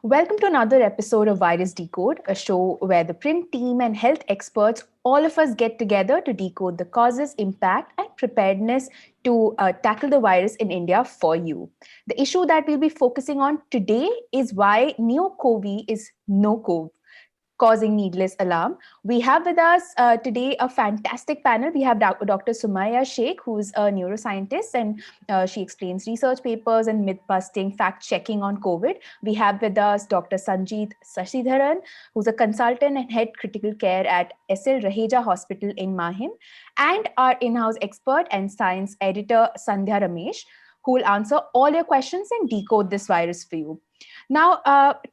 Welcome to another episode of Virus Decode, a show where the print team and health experts, all of us get together to decode the causes, impact, and preparedness to tackle the virus in India for you. The issue that we'll be focusing on today is why Neo-CoV is no-CoV, causing needless alarm. We have with us today a fantastic panel. We have Dr. Sumaiya Shaikh, who's a neuroscientist, and she explains research papers and myth-busting, fact-checking on COVID. We have with us Dr. Sanjith Saseedharan, who's a consultant and head critical care at SL Raheja Hospital in Mahim, and our in-house expert and science editor, Sandhya Ramesh, who will answer all your questions and decode this virus for you. Now,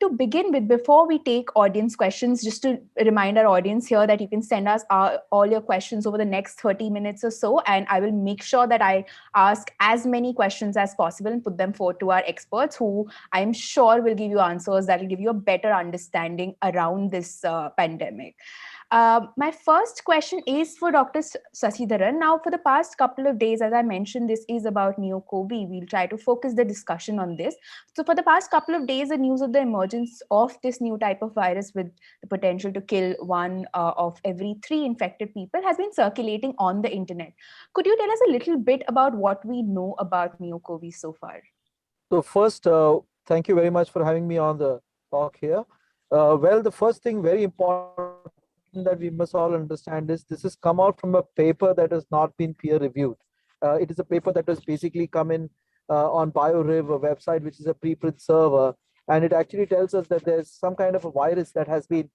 to begin with, before we take audience questions, just to remind our audience here that you can send us all your questions over the next 30 minutes or so, and I will make sure that I ask as many questions as possible and put them forward to our experts, who I'm sure will give you answers that will give you a better understanding around this pandemic. My first question is for Dr. Saseedharan. Now, for the past couple of days, as I mentioned, this is about Neo-CoV. We'll try to focus the discussion on this. So for the past couple of days, the news of the emergence of this new type of virus with the potential to kill one of every 3 infected people has been circulating on the internet. Could you tell us a little bit about what we know about Neo-CoV so far? So first, thank you very much for having me on the talk here. Well, the first thing very important that we must all understand is this has come out from a paper that has not been peer reviewed. It is a paper that has basically come in on BioRiv, a website which is a preprint server, and it actually tells us that there's some kind of a virus that has been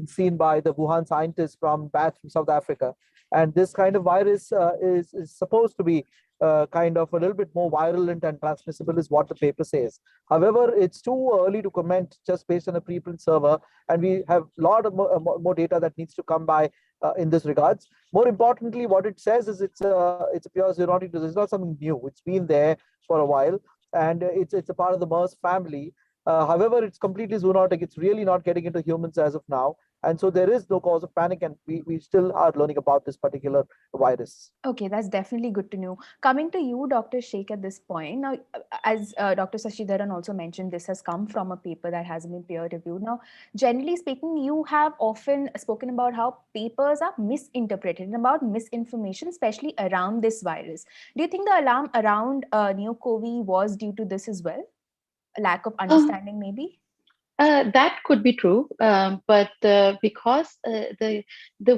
seen by the Wuhan scientists from bats from South Africa. And this kind of virus is supposed to be kind of a little bit more virulent and transmissible is what the paper says. However, it's too early to comment just based on a preprint server, and we have a lot of more data that needs to come by in this regards. More importantly, what it says is it's a pure zoonotic disease. It's not something new. It's been there for a while, and it's a part of the MERS family. However, it's completely zoonotic. It's really not getting into humans as of now. And so there is no cause of panic, and we still are learning about this particular virus. Okay, that's definitely good to know. Coming to you, Dr. Shaikh, at this point, now, as Dr. Saseedharan also mentioned, this has come from a paper that hasn't been peer-reviewed. Now, generally speaking, you have often spoken about how papers are misinterpreted and about misinformation, especially around this virus. Do you think the alarm around Neo-CoV was due to this as well? A lack of understanding, maybe? That could be true, but because the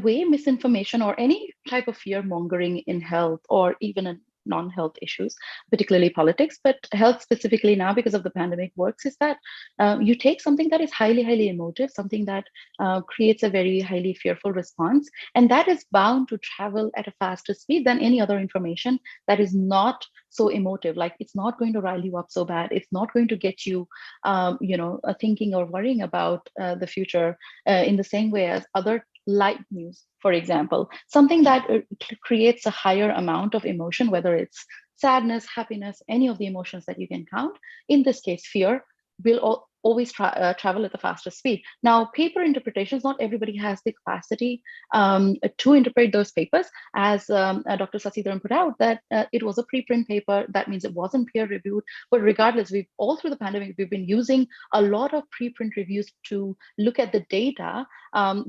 way misinformation or any type of fear mongering in health or even in non-health issues, particularly politics, but health specifically now because of the pandemic works, is that you take something that is highly emotive, something that creates a very highly fearful response, and that is bound to travel at a faster speed than any other information that is not so emotive. Like, it's not going to rile you up so bad. It's not going to get you, thinking or worrying about the future in the same way as other light news, for example, something that creates a higher amount of emotion, whether it's sadness, happiness, any of the emotions that you can count. In this case, fear will always travel at the fastest speed. Now, paper interpretations, not everybody has the capacity to interpret those papers. As Dr. Saseedharan put out, that it was a preprint paper. That means it wasn't peer reviewed. But regardless, we've all through the pandemic, we've been using a lot of preprint reviews to look at the data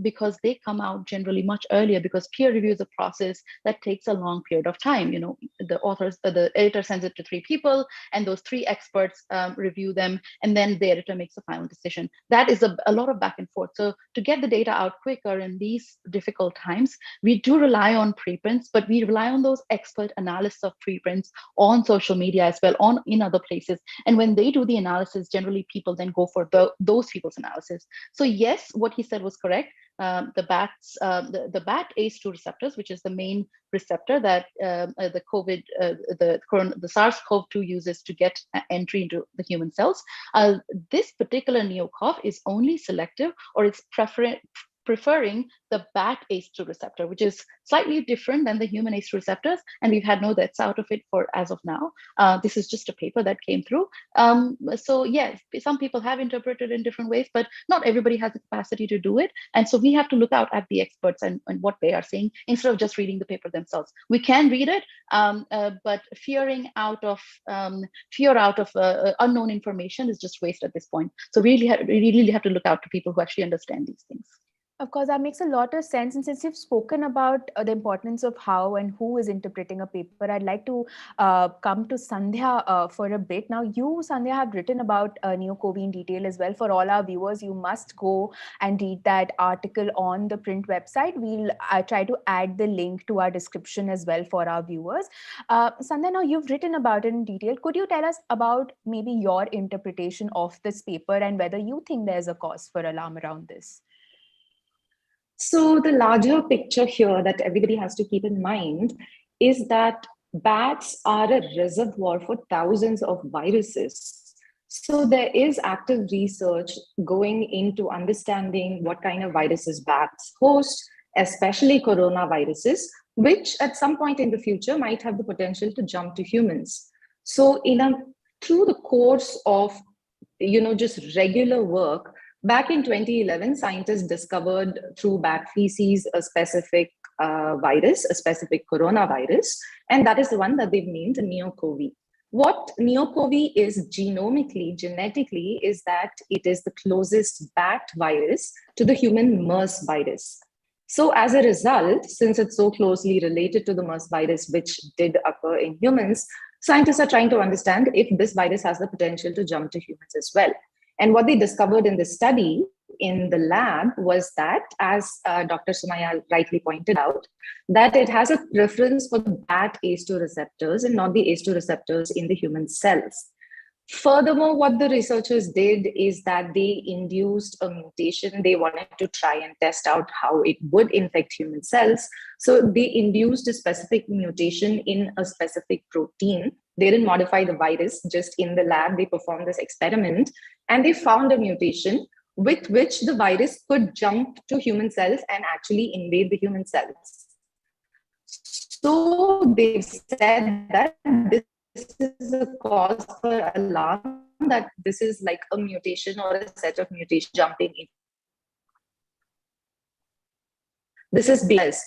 because they come out generally much earlier, because peer review is a process that takes a long period of time. You know, the editor sends it to 3 people, and those 3 experts review them, and then the editor makes a final decision. That is a lot of back and forth. So to get the data out quicker in these difficult times, we do rely on preprints, but we rely on those expert analysis of preprints on social media as well, in other places. And when they do the analysis, generally people then go for those people's analysis. So yes, what he said was correct. The bat ACE2 receptors, which is the main receptor that the SARS-CoV-2 uses to get entry into the human cells. This particular NeoCoV is only selective, or it's preferring the bat ACE2 receptor, which is slightly different than the human ACE2 receptors. And we've had no deaths out of it for as of now. This is just a paper that came through. So yes, some people have interpreted in different ways, but not everybody has the capacity to do it. And so we have to look out at the experts and what they are saying instead of just reading the paper themselves. We can read it, but fear out of unknown information is just waste at this point. So we really have to look out to people who actually understand these things. Of course, that makes a lot of sense. And since you've spoken about the importance of how and who is interpreting a paper, I'd like to come to Sandhya for a bit. Now, you, Sandhya, have written about Neo-CoV in detail as well. For all our viewers, you must go and read that article on the Print website. We'll try to add the link to our description as well for our viewers. Sandhya, now you've written about it in detail. Could you tell us about maybe your interpretation of this paper and whether you think there's a cause for alarm around this? So the larger picture here that everybody has to keep in mind is that bats are a reservoir for thousands of viruses. So there is active research going into understanding what kind of viruses bats host, especially coronaviruses, which at some point in the future might have the potential to jump to humans. So through the course of just regular work, back in 2011, scientists discovered through bat feces a specific virus, a specific coronavirus, and that is the one that they've named Neo-CoV. What Neo-CoV is genetically, is that it is the closest bat virus to the human MERS virus. So as a result, since it's so closely related to the MERS virus, which did occur in humans, scientists are trying to understand if this virus has the potential to jump to humans as well. And what they discovered in this study in the lab was that, as Dr. Sumaiya rightly pointed out, that it has a preference for the bat ACE2 receptors and not the ACE2 receptors in the human cells. Furthermore, what the researchers did is that they induced a mutation. They wanted to try and test out how it would infect human cells. So they induced a specific mutation in a specific protein. They didn't modify the virus, just in the lab, they performed this experiment and they found a mutation with which the virus could jump to human cells and actually invade the human cells. So they've said that this is a cause for alarm, that this is like a mutation or a set of mutations jumping in. This is because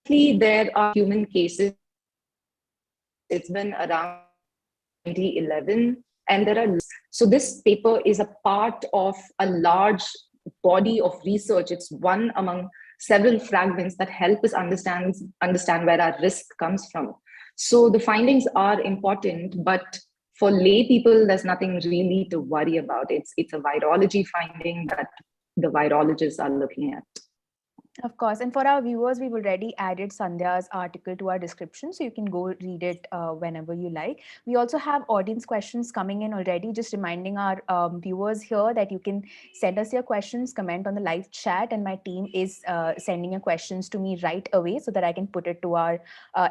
there are human cases. It's been around 2011, and there are. So this paper is a part of a large body of research. It's one among several fragments that help us understand where our risk comes from. So the findings are important, but for lay people, there's nothing really to worry about. It's a virology finding that the virologists are looking at. Of course. And for our viewers, we've already added Sandhya's article to our description, so you can go read it whenever you like. We also have audience questions coming in already, just reminding our viewers here that you can send us your questions, comment on the live chat, and my team is sending your questions to me right away so that I can put it to our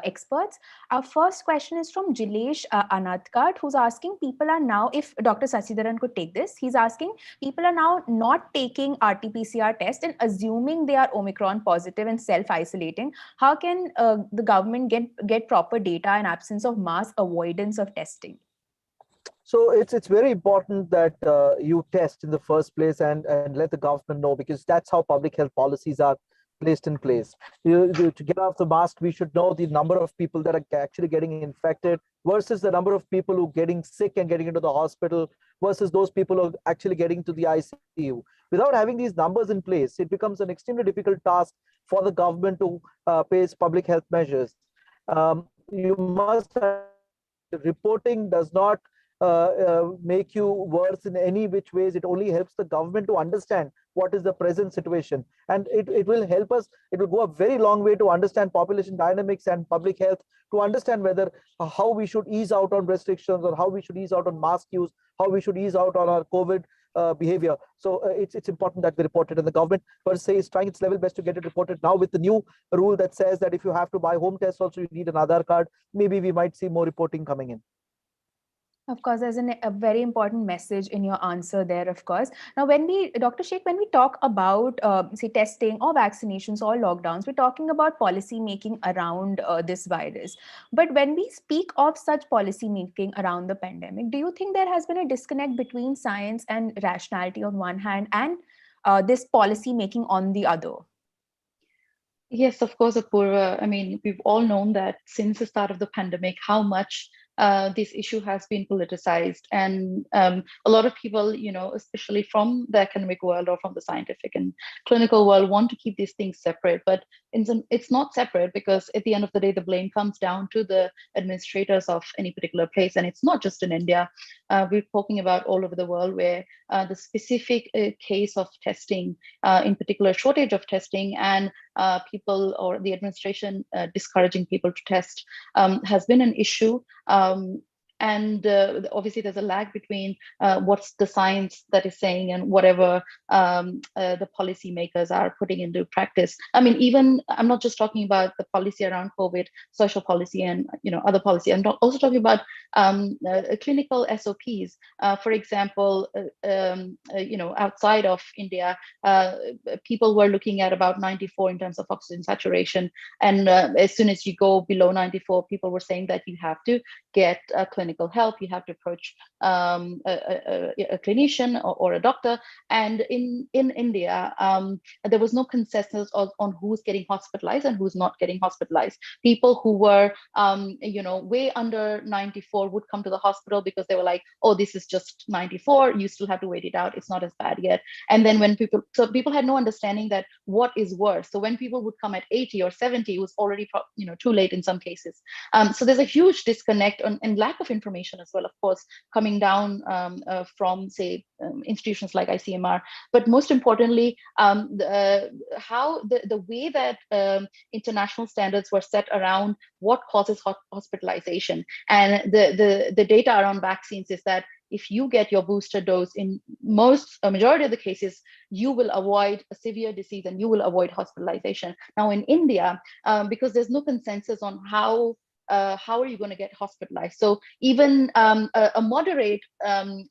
experts. Our first question is from Jilesh Anatkart, who's asking, people are now, if Dr. Saseedharan could take this, he's asking, people are now not taking RT-PCR test and assuming they are Omicron positive and self-isolating. How can the government get proper data in absence of mass avoidance of testing? So it's very important that you test in the first place and let the government know, because that's how public health policies are placed in place. To get off the mask, we should know the number of people that are actually getting infected versus the number of people who are getting sick and getting into the hospital versus those people who are actually getting to the ICU. Without having these numbers in place, it becomes an extremely difficult task for the government to pace public health measures. You must reporting does not make you worse in any which ways. It only helps the government to understand what is the present situation, and it will help us. It will go a very long way to understand population dynamics and public health, to understand whether how we should ease out on restrictions, or how we should ease out on mask use, how we should ease out on our COVID behavior. So it's important that we report it, and the government per se is trying its level best to get it reported. Now with the new rule that says that if you have to buy home tests also, you need an Aadhaar card, maybe we might see more reporting coming in. Of course, there's a very important message in your answer there, of course. Now, Dr. Sheikh, when we talk about, say, testing or vaccinations or lockdowns, we're talking about policy making around this virus. But when we speak of such policy making around the pandemic, do you think there has been a disconnect between science and rationality on one hand and this policy making on the other? Yes, of course, Apoorva. I mean, we've all known that since the start of the pandemic, how much this issue has been politicized. And a lot of people, especially from the academic world or from the scientific and clinical world, want to keep these things separate. But it's not separate, because at the end of the day, the blame comes down to the administrators of any particular place. And it's not just in India. We're talking about all over the world, where the specific case of testing, in particular shortage of testing, and people or the administration discouraging people to test, has been an issue. And obviously there's a lag between what's the science that is saying and whatever the policymakers are putting into practice. I mean, even I'm not just talking about the policy around COVID, social policy, and other policy. I'm also talking about clinical SOPs. For example, outside of India, people were looking at about 94 in terms of oxygen saturation, and as soon as you go below 94, people were saying that you have to get clinical help, you have to approach a clinician or a doctor. And in India, there was no consensus on who's getting hospitalized and who's not getting hospitalized. People who were way under 94 would come to the hospital because they were like, oh, this is just 94, you still have to wait it out, it's not as bad yet. And then when people had no understanding that what is worse. So when people would come at 80 or 70, it was already too late in some cases. So there's a huge disconnect and lack of information as well, of course, coming down from, say, institutions like ICMR. But most importantly, how the way that international standards were set around what causes hospitalization, and the data around vaccines is that if you get your booster dose, in a majority of the cases, you will avoid a severe disease and you will avoid hospitalization. Now in India, because there's no consensus on how are you going to get hospitalized? So even a moderate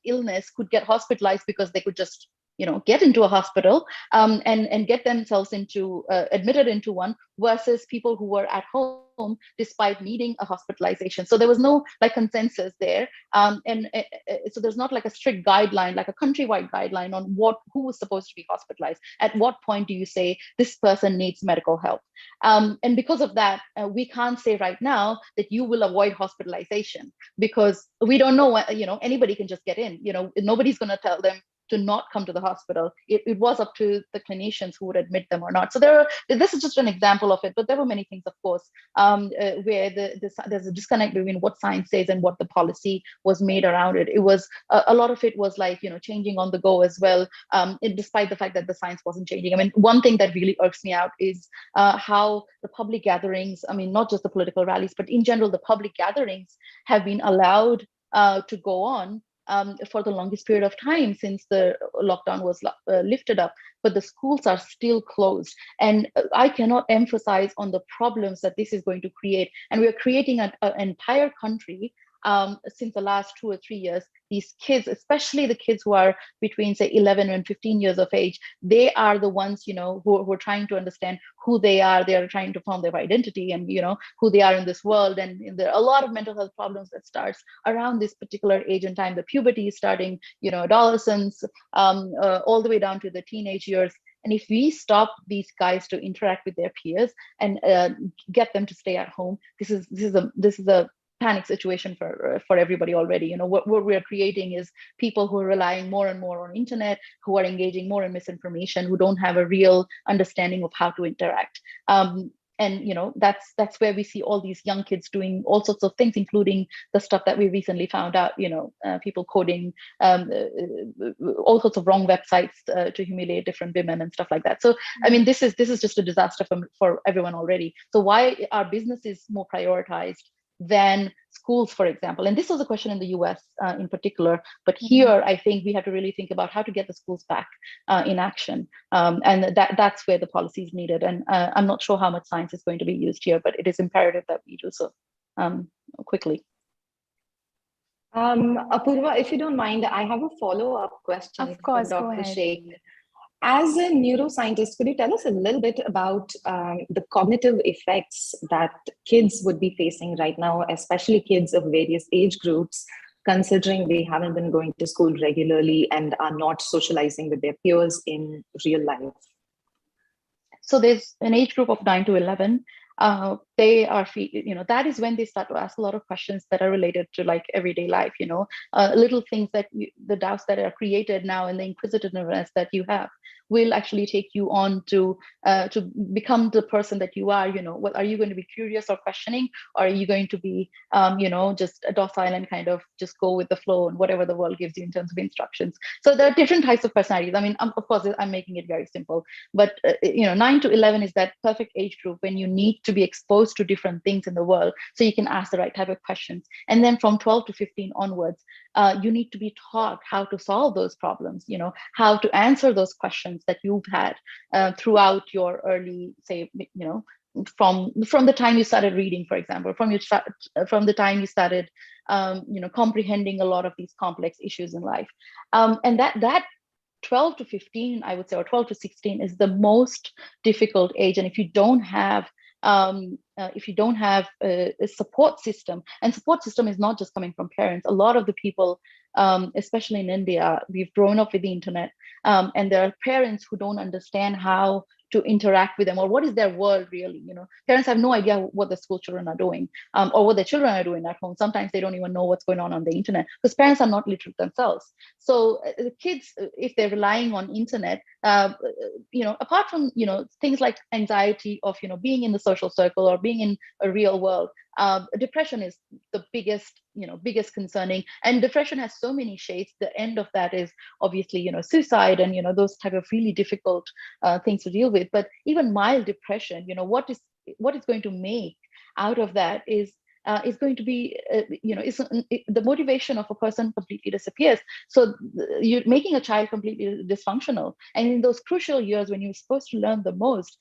illness could get hospitalized because they could just get into a hospital and get themselves admitted into one, versus people who were at home despite needing a hospitalization. So there was no consensus there, and so there's not a strict guideline, like a countrywide guideline on who is supposed to be hospitalized. At what point do you say this person needs medical help? And because of that, we can't say right now that you will avoid hospitalization, because we don't know what, anybody can just get in. Nobody's going to tell them to not come to the hospital. It was up to the clinicians who would admit them or not. So this is just an example of it, but there were many things, of course, where there's a disconnect between what science says and what the policy was made around it. It was a lot of it was changing on the go as well, despite the fact that the science wasn't changing. I mean, one thing that really irks me out is how the public gatherings, I mean, not just the political rallies, but in general, the public gatherings have been allowed to go on for the longest period of time since the lockdown was lifted up, but the schools are still closed. And I cannot emphasize on the problems that this is going to create. And we are creating an entire country since the last 2 or 3 years. These kids, especially the kids who are between, say, 11 and 15 years of age, they are the ones, who are trying to understand who they are. They are trying to form their identity and, who they are in this world. And there are a lot of mental health problems that starts around this particular age and time. The puberty is starting, adolescence, all the way down to the teenage years. And if we stop these guys to interact with their peers and get them to stay at home, this is a panic situation for everybody already. What we're creating is people who are relying more and more on internet, who are engaging more in misinformation, who don't have a real understanding of how to interact. And that's where we see all these young kids doing all sorts of things, including the stuff that we recently found out, people coding all sorts of wrong websites to humiliate different women and stuff like that. So I mean, this is just a disaster for everyone already. So why are businesses more prioritized than schools, for example? And this was a question in the US in particular, but here I think we have to really think about how to get the schools back in action, and that's where the policy is needed. And I'm not sure how much science is going to be used here, but it is imperative that we do so quickly. Apoorva, if you don't mind, I have a follow-up question Of for course, go Dr. ahead. Shaikh. As a neuroscientist, could you tell us a little bit about the cognitive effects that kids would be facing right now, especially kids of various age groups, considering they haven't been going to school regularly and are not socializing with their peers in real life? So there's an age group of 9 to 11. They are, that is when they start to ask a lot of questions that are related to like everyday life, little things that the doubts that are created now and the inquisitiveness that you have will actually take you on to become the person that you are. What are you going to be curious or questioning, or are you going to be just a docile and kind of just go with the flow and whatever the world gives you in terms of instructions? So there are different types of personalities. I mean, of course I'm making it very simple, but 9 to 11 is that perfect age group when you need to be exposed to different things in the world so you can ask the right type of questions. And then from 12 to 15 onwards, you need to be taught how to solve those problems, how to answer those questions that you've had throughout your early, say, from the time you started reading, for example, from the time you started comprehending a lot of these complex issues in life. And that 12 to 15, I would say, or 12 to 16 is the most difficult age. And if you don't have a support system, and support system is not just coming from parents, a lot of the people, especially in India, we've grown up with the internet, and there are parents who don't understand how to interact with them, or what is their world really. Parents have no idea what the school children are doing, or what their children are doing at home. Sometimes they don't even know what's going on the internet because parents are not literate themselves. So the kids, if they're relying on internet, apart from things like anxiety of being in the social circle or being in a real world, depression is the biggest concerning, and depression has so many shades. The end of that is obviously suicide and those type of really difficult things to deal with. But even mild depression, what is going to make out of that is going to be, the motivation of a person completely disappears. So you're making a child completely dysfunctional. And in those crucial years when you're supposed to learn the most,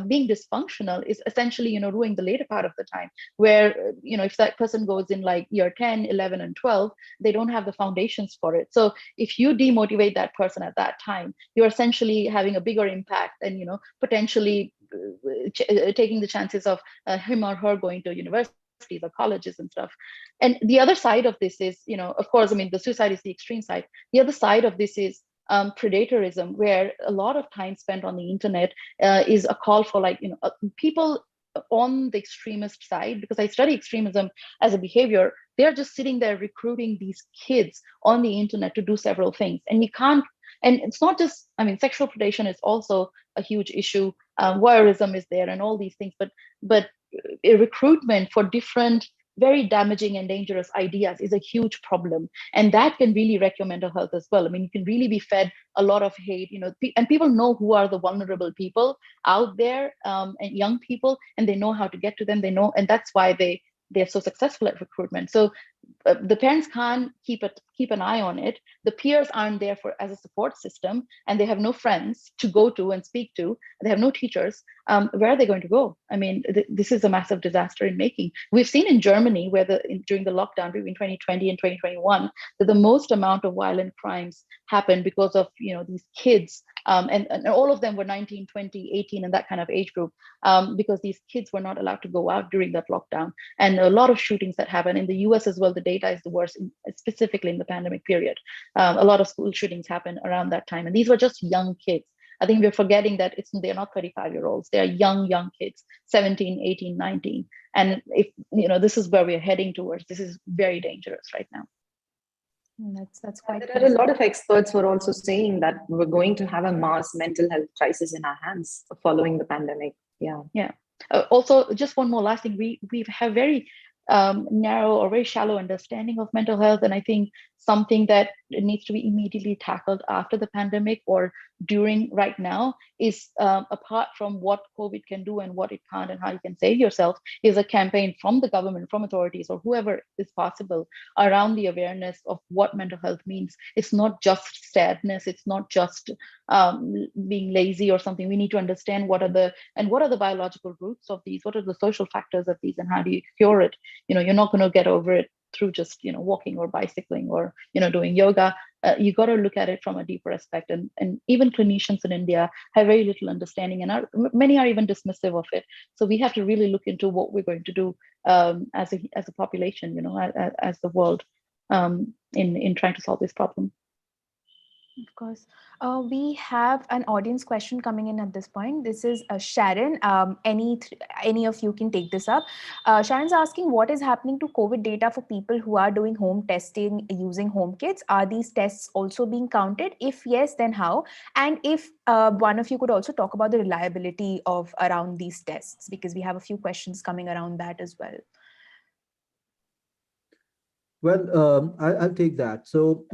being dysfunctional is essentially, ruining the later part of the time, where, if that person goes in like year 10, 11, and 12, they don't have the foundations for it. So if you demotivate that person at that time, you're essentially having a bigger impact and, potentially taking the chances of him or her going to university or colleges and stuff. And the other side of this is, of course, I mean, the suicide is the extreme side. The other side of this is predatorism, where a lot of time spent on the internet is a call for people on the extremist side, because I study extremism as a behavior. They're just sitting there recruiting these kids on the internet to do several things. And you can't, and it's not just, I mean, sexual predation is also a huge issue. Voyeurism is there and all these things, but a recruitment for different very damaging and dangerous ideas is a huge problem, and that can really wreck your mental health as well. I mean, you can really be fed a lot of hate, and people know who are the vulnerable people out there, and young people, and they know how to get to them. They know, and that's why they're so successful at recruitment. So the parents can't keep an eye on it. The peers aren't there as a support system, and they have no friends to go to and speak to. They have no teachers. Where are they going to go? I mean, this is a massive disaster in making. We've seen in Germany, where during the lockdown between 2020 and 2021, that the most amount of violent crimes happened because of these kids, and all of them were 19, 20, 18, and that kind of age group, because these kids were not allowed to go out during that lockdown. And a lot of shootings that happened in the US as well. The data is the worst, specifically in the pandemic period. A lot of school shootings happened around that time, and these were just young kids. I think we're forgetting that they're not 35-year-olds. They're young kids, 17, 18, 19. And if this is where we're heading towards, this is very dangerous right now. That's quite. There are a lot of experts who are also saying that we're going to have a mass mental health crisis in our hands following the pandemic. Yeah. Also, just one more last thing. We have very narrow or very shallow understanding of mental health, and I think something that needs to be immediately tackled after the pandemic or during right now is, apart from what COVID can do and what it can't and how you can save yourself, is a campaign from the government, from authorities, or whoever is possible around the awareness of what mental health means. It's not just sadness. It's not just being lazy or something. We need to understand what are the biological roots of these, what are the social factors of these, and how do you cure it. You're not going to get over it through just walking or bicycling or doing yoga. You got to look at it from a deeper aspect, and even clinicians in India have very little understanding, and many are even dismissive of it. So we have to really look into what we're going to do as a population, as the world, in trying to solve this problem. Of course. We have an audience question coming in at this point. This is Sharon. Any of you can take this up. Sharon's asking, what is happening to COVID data for people who are doing home testing using home kits? Are these tests also being counted? If yes, then how? And if one of you could also talk about the reliability of around these tests, because we have a few questions coming around that as well. Well, I'll take that. So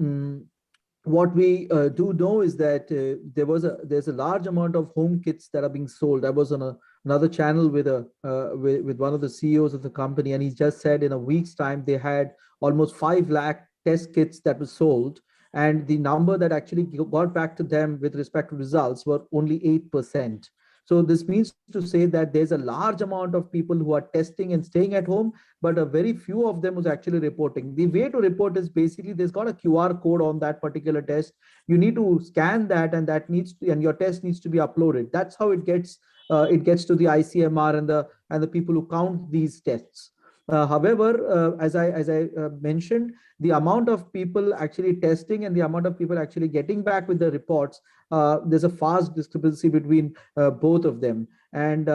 what we do know is that there's a large amount of home kits that are being sold. I was on another channel with with one of the CEOs of the company, and he just said in a week's time they had almost 5 lakh test kits that were sold, and the number that actually got back to them with respect to results were only 8%. So this means to say that there's a large amount of people who are testing and staying at home, but a very few of them was actually reporting. The way to report is basically there's got a QR code on that particular test. You need to scan that, and and your test needs to be uploaded. That's how it gets to the ICMR and the people who count these tests. However, as I mentioned, the amount of people actually testing and the amount of people actually getting back with the reports, there's a vast discrepancy between both of them. And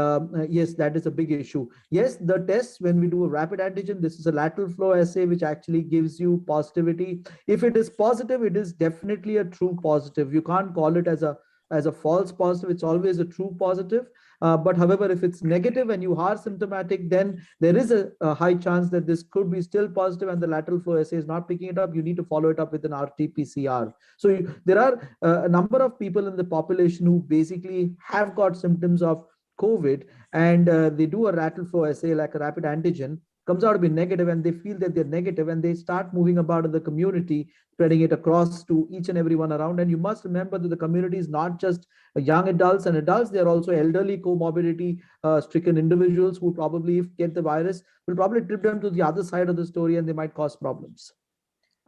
yes, that is a big issue. Yes, the tests, when we do a rapid antigen, this is a lateral flow assay, which actually gives you positivity. If it is positive, it is definitely a true positive. You can't call it as a false positive. It's always a true positive. But however, if it's negative and you are symptomatic, then there is a high chance that this could be still positive and the lateral flow assay is not picking it up. You need to follow it up with an RT-PCR. So there are a number of people in the population who basically have got symptoms of COVID, and they do a lateral flow assay like a rapid antigen, comes out to be negative, and they feel that they're negative, and they start moving about in the community, spreading it across to each and everyone around. And you must remember that the community is not just young adults and adults, they're also elderly, comorbidity stricken individuals who probably, if get the virus, will probably tip them to the other side of the story, and they might cause problems.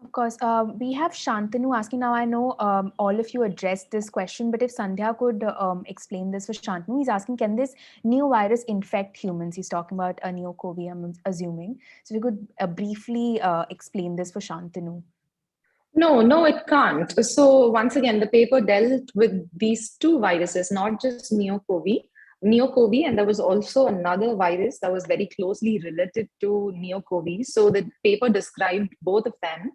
Of course, we have Shantanu asking. Now, I know all of you addressed this question, but if Sandhya could explain this for Shantanu. He's asking, can this new virus infect humans? He's talking about a Neo-CoV, I'm assuming. So we could briefly explain this for Shantanu. No, it can't. So once again, the paper dealt with these two viruses, not just Neo-CoV, and there was also another virus that was very closely related to Neo-CoV. So the paper described both of them.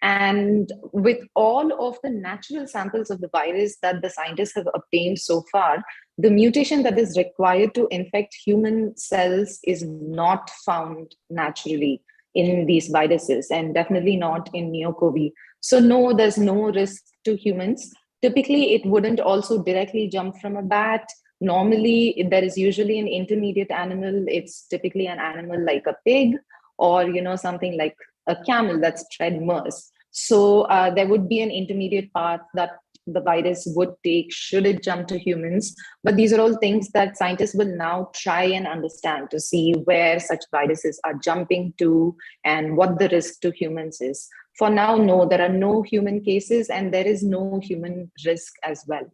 And with all of the natural samples of the virus that the scientists have obtained so far, the mutation that is required to infect human cells is not found naturally in these viruses, and definitely not in Neo-CoV. So no, there's no risk to humans. Typically, it wouldn't also directly jump from a bat. Normally, there is usually an intermediate animal. It's typically an animal like a pig, or something like a camel that's tread MERS. So there would be an intermediate path that the virus would take should it jump to humans. But these are all things that scientists will now try and understand to see where such viruses are jumping to and what the risk to humans is. For now, no, there are no human cases, and there is no human risk as well.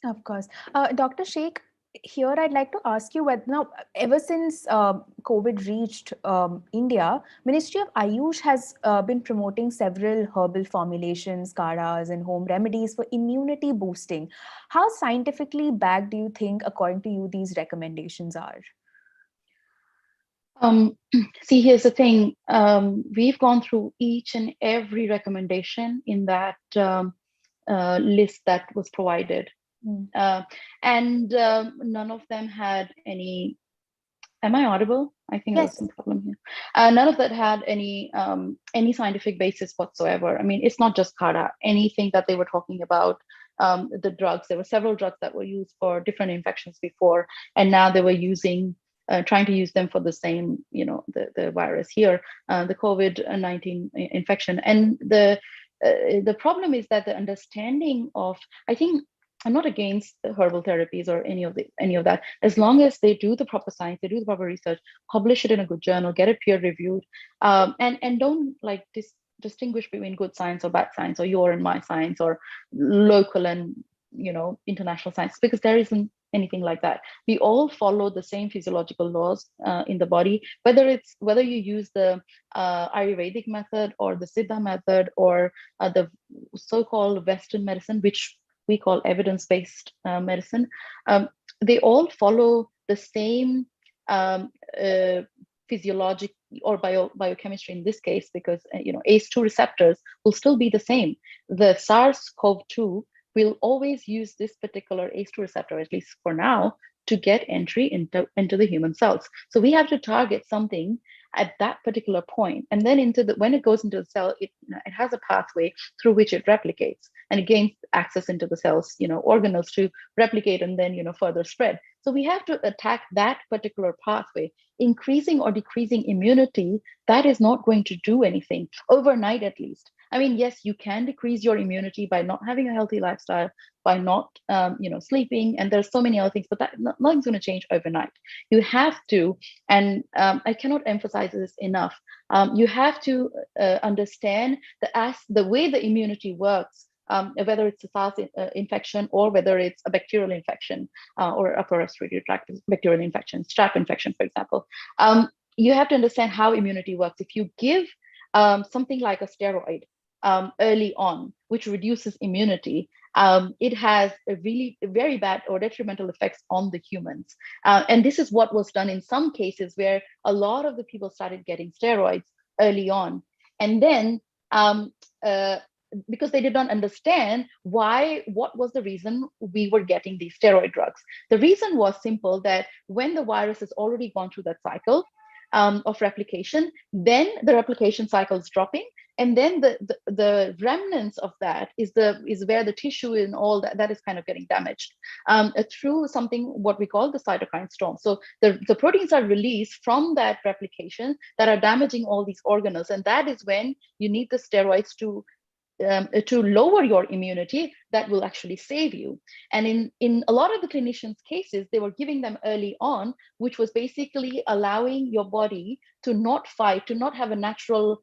Of course. Dr. Shaikh, here I'd like to ask you whether now, ever since COVID reached India, Ministry of Ayush has been promoting several herbal formulations, karas, and home remedies for immunity boosting. How scientifically backed do you think, according to you, these recommendations are? See, here's the thing. We've gone through each and every recommendation in that list that was provided. And none of them had any. Am I audible? I think Yes. there's some problem here. None of that had any scientific basis whatsoever. I mean, it's not just kara. Anything that they were talking about, the drugs. There were several drugs that were used for different infections before, and now they were trying to use them for the same, the virus here, the COVID-19 infection. And the problem is that the understanding of, I think, I'm not against herbal therapies or any of that, as long as they do the proper science, they do the proper research, publish it in a good journal, get it peer reviewed, and don't like distinguish between good science or bad science, or your and my science, or local and international science, because there isn't anything like that. We all follow the same physiological laws in the body, whether you use the Ayurvedic method or the Siddha method or the so-called Western medicine, which we call evidence-based medicine. They all follow the same physiologic or biochemistry in this case, because ACE2 receptors will still be the same. The SARS-CoV-2 will always use this particular ACE2 receptor, at least for now, to get entry into the human cells. So we have to target something at that particular point, and then when it goes into the cell, it has a pathway through which it replicates, and it gains access into the cells, organelles to replicate and then further spread. So we have to attack that particular pathway. Increasing or decreasing immunity, that is not going to do anything overnight, at least. I mean, yes, you can decrease your immunity by not having a healthy lifestyle, by not sleeping, and there's so many other things, but nothing's going to change overnight. You have to, and I cannot emphasize this enough, you have to understand the way the immunity works, whether it's a SARS infection or whether it's a bacterial infection or upper respiratory tract bacterial infection, strep infection, for example. You have to understand how immunity works. If you give something like a steroid early on, which reduces immunity, it has a very bad or detrimental effects on the humans. And this is what was done in some cases where a lot of the people started getting steroids early on. And then because they did not understand what was the reason we were getting these steroid drugs. The reason was simple, that when the virus has already gone through that cycle of replication, then the replication cycle is dropping, and then the remnants of that is where the tissue and all that is kind of getting damaged through something what we call the cytokine storm. So the proteins are released from that replication that are damaging all these organelles, and that is when you need the steroids to lower your immunity that will actually save you. And in a lot of the clinicians' cases, they were giving them early on, which was basically allowing your body to not fight, to not have a natural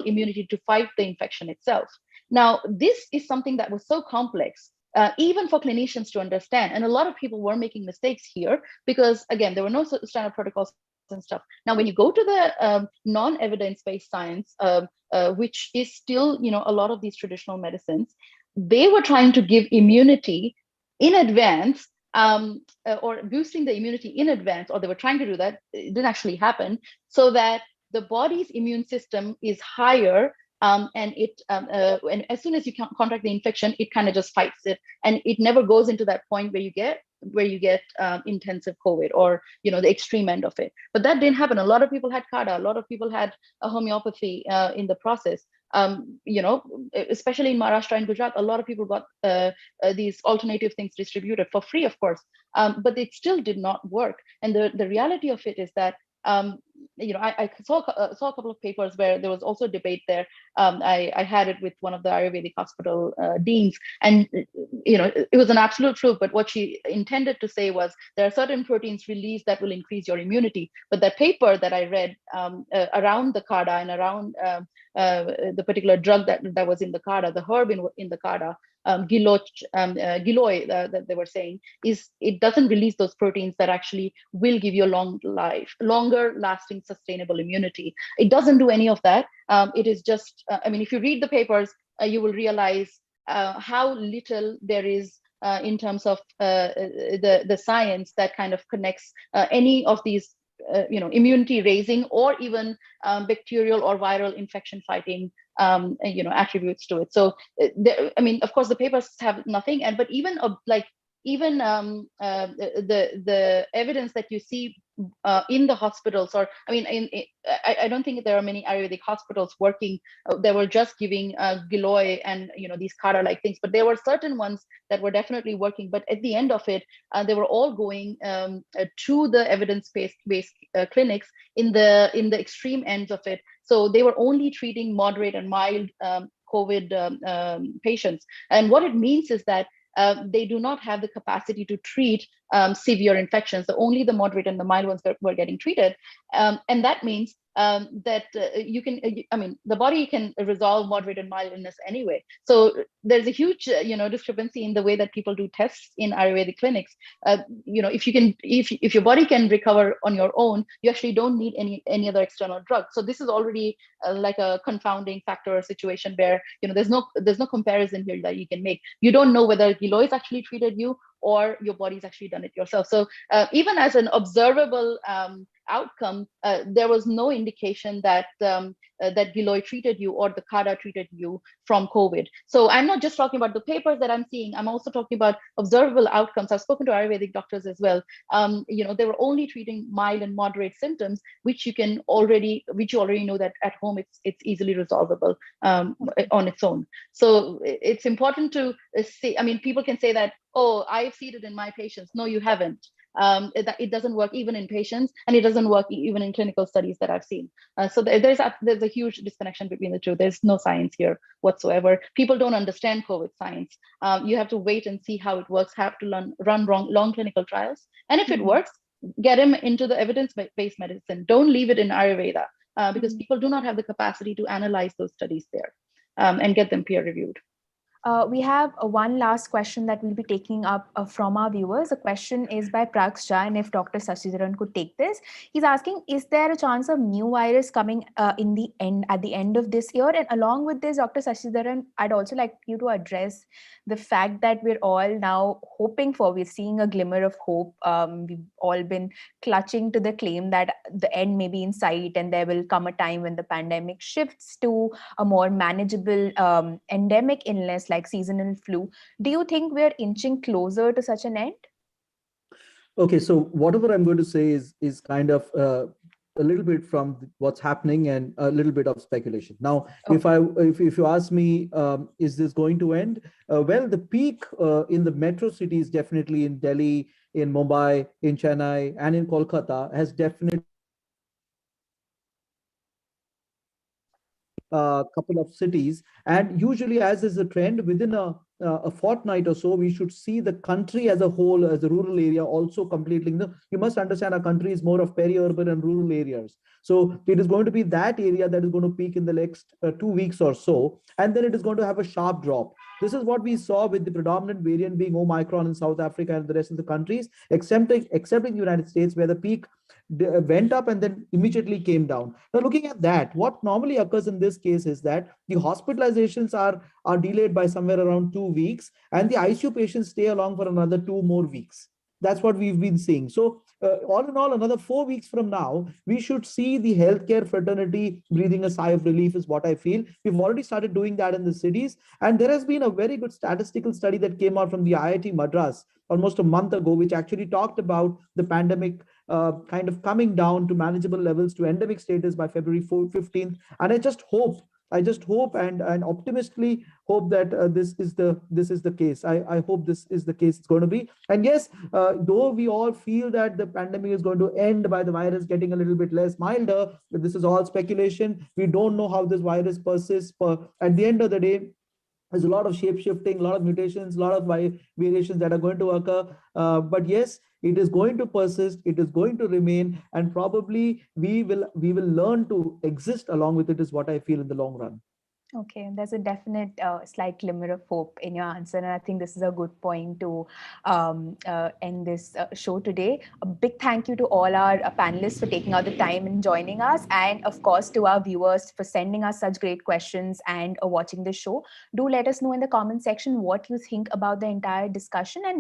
immunity to fight the infection itself. Now, this is something that was so complex, even for clinicians to understand. And a lot of people were making mistakes here because, again, there were no standard protocols and stuff. Now, when you go to the non-evidence-based science, which is still, a lot of these traditional medicines, they were trying to give immunity in advance, or boosting the immunity in advance, or they were trying to do that. It didn't actually happen, so that the body's immune system is higher, and as soon as you contract the infection, it kind of just fights it, and it never goes into that point where you get intensive COVID or the extreme end of it. But that didn't happen. A lot of people had CADA, a lot of people had a homeopathy in the process. Especially in Maharashtra and Gujarat, a lot of people got these alternative things distributed for free, of course, but it still did not work. And the reality of it is that I saw a couple of papers where there was also debate there. I had it with one of the Ayurvedic hospital deans, and it was an absolute truth. But what she intended to say was there are certain proteins released that will increase your immunity. But the paper that I read around the CADA and around the particular drug that was in the CADA, the herb in the CADA, Giloy, that they were saying, is it doesn't release those proteins that actually will give you a longer lasting sustainable immunity. It doesn't do any of that. It is just, if you read the papers, you will realize how little there is in terms of the science that kind of connects any of these immunity raising or even bacterial or viral infection fighting attributes to it. So of course the papers have nothing, but even the evidence that you see in the hospitals, or I don't think there are many Ayurvedic hospitals working. They were just giving Giloy and these CADA like things, but there were certain ones that were definitely working. But at the end of it, they were all going to the evidence-based clinics in the extreme ends of it. So they were only treating moderate and mild COVID patients. And what it means is that they do not have the capacity to treat severe infections. So only the moderate and the mild ones were getting treated. And that means that the body can resolve moderate and mild illness anyway. So there's a huge, discrepancy in the way that people do tests in Ayurvedic clinics. If your body can recover on your own, you actually don't need any other external drug. So this is already like a confounding factor or situation where, there's no comparison here that you can make. You don't know whether Giloy's actually treated you or your body's actually done it yourself. So even as an observable outcome, there was no indication that that Giloy treated you or the Kada treated you from COVID. So I'm not just talking about the papers that I'm seeing, I'm also talking about observable outcomes. I've spoken to Ayurvedic doctors as well. They were only treating mild and moderate symptoms, which you already know that at home it's easily resolvable on its own. So it's important to say, people can say that, oh, I've seen it in my patients. No, you haven't. It doesn't work even in patients, and it doesn't work even in clinical studies that I've seen. So there's a huge disconnection between the two. There's no science here whatsoever. People don't understand COVID science. You have to wait and see how it works, have to run long clinical trials. And if it works, get them into the evidence-based medicine. Don't leave it in Ayurveda because people do not have the capacity to analyze those studies there and get them peer-reviewed. We have one last question that we'll be taking up from our viewers. The question is by Praksha, and if Dr. Saseedharan could take this. He's asking, is there a chance of new virus coming at the end of this year? And along with this, Dr. Saseedharan, I'd also like you to address the fact that we're all now we're seeing a glimmer of hope. We've all been clutching to the claim that the end may be in sight and there will come a time when the pandemic shifts to a more manageable endemic illness like seasonal flu. Do you think we're inching closer to such an end? Okay, so whatever I'm going to say is kind of a little bit from what's happening and a little bit of speculation. Now, if you ask me, is this going to end? Well, the peak in the metro cities, definitely in Delhi, in Mumbai, in Chennai, and in Kolkata, has definitely couple of cities, and usually, as is the trend, within a fortnight or so, we should see the country as a whole, as a rural area, also completely. You must understand, our country is more of peri-urban and rural areas. So it is going to be that area that is going to peak in the next 2 weeks or so, and then it is going to have a sharp drop. This is what we saw with the predominant variant being Omicron in South Africa and the rest of the countries, except in the United States, where the peak went up and then immediately came down. Now, looking at that, what normally occurs in this case is that the hospitalizations are delayed by somewhere around 2 weeks, and the ICU patients stay along for another 2 more weeks. That's what we've been seeing. So all in all, another 4 weeks from now, we should see the healthcare fraternity breathing a sigh of relief, is what I feel. We've already started doing that in the cities. And there has been a very good statistical study that came out from the IIT Madras almost a month ago, which actually talked about the pandemic kind of coming down to manageable levels to endemic status by February 15th. And I just hope and optimistically hope that this is the case. I hope this is the case it's going to be. And yes, though we all feel that the pandemic is going to end by the virus getting a little bit less milder, but this is all speculation. We don't know how this virus persists. At the end of the day, there's a lot of shape-shifting, a lot of mutations, a lot of variations that are going to occur. But yes, it is going to persist, it is going to remain, and probably we will learn to exist along with it, is what I feel in the long run. Okay, there's a definite slight glimmer of hope in your answer, and I think this is a good point to end this show today. A big thank you to all our panelists for taking out the time and joining us, and of course to our viewers for sending us such great questions and watching the show. Do let us know in the comment section what you think about the entire discussion, and